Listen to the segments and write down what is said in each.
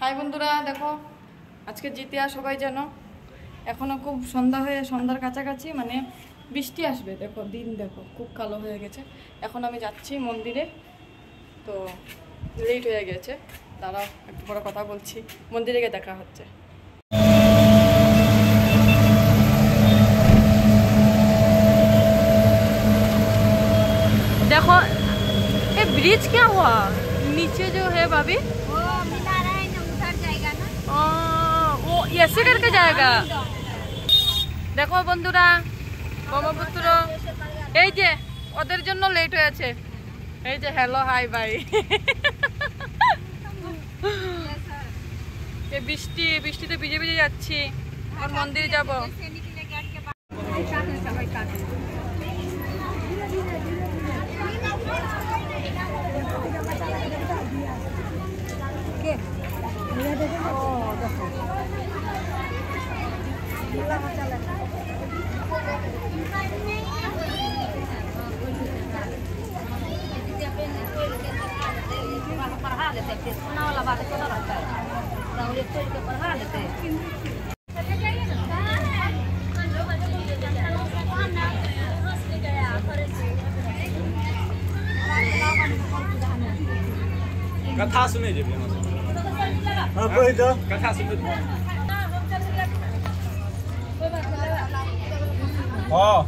High বন্ধুরা, দেখো আজকে জিতিয়া সবাই জানো এখনো খুব সন্ধ্যা হয়ে সন্ধ্যার কাছাকাছি, মানে বৃষ্টি আসবে। দেখো দিন দেখো খুব কালো হয়ে গেছে। এখন আমি যাচ্ছি মন্দিরে, তো লেট হয়ে গেছে। দাঁড়াও একটু বড় কথা বলছি, মন্দিরে গিয়ে দেখা হচ্ছে। देखो ये ब्रिज क्या हुआ नीचे जो है भाभी, वो मीनार है ना, उधर जाएगा ना। वो ऐसे करके जाएगा। দেখো বন্ধুরা, ব্রহ্মপুত্র এই যে ওদের জন্য লেট হয়েছে। এই যে হ্যালো হাই বাই। এই বৃষ্টিতে ভিজে ভিজে যাচ্ছি, আর মন্দিরে যাবো। पढ़ा लेते हैं, सुना वाला बात पता लगता है, तो खोल के पढ़ा लेते हैं। कथा सुने जे हां कोई तो कथा सुने हां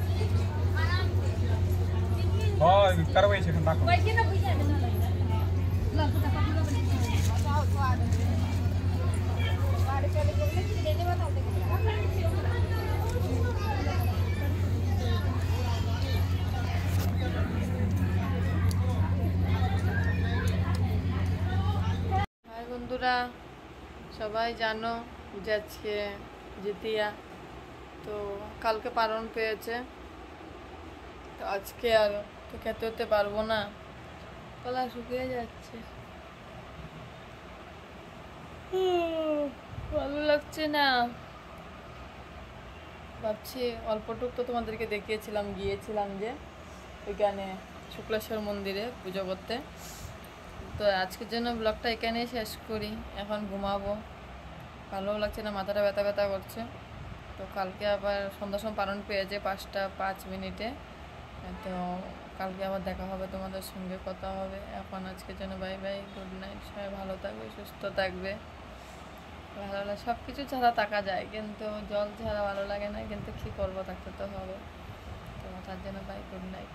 हां करबै छै खंडा को বন্ধুরা সবাই জানো যে আজকে জিতিয়া, তো কালকে পালন পেয়েছে, তো আজকে আর তো খেতে হতে পারবো না, গলা শুকিয়ে যাচ্ছে, ভালো লাগছে না। ভাবছি অল্পটুক তো তোমাদেরকে দেখিয়েছিলাম, গিয়েছিলাম যে ওইখানে শুক্লেশ্বর মন্দিরে পুজো করতে। তো আজকের জন্য ব্লগটা এখানেই শেষ করি, এখন ঘুমাবো, ভালো লাগছে না, মাথাটা ব্যথা ব্যথা করছে। তো কালকে আবার সন্ধ্যার সময় পালন পেয়েছে 5টা 5 মিনিটে, তো কালকে আবার দেখা হবে, তোমাদের সঙ্গে কথা হবে। এখন আজকের জন্য বাই বাই, গুড নাইট, সবাই ভালো থাকবে, সুস্থ থাকবে। ভালো লাগে, সব কিছু ছাড়া থাকা যায়, কিন্তু জল ছাড়া ভালো লাগে না, কিন্তু কী করবো, থাকতে তো হবে। তো তার জন্য বাই, গুড নাইট।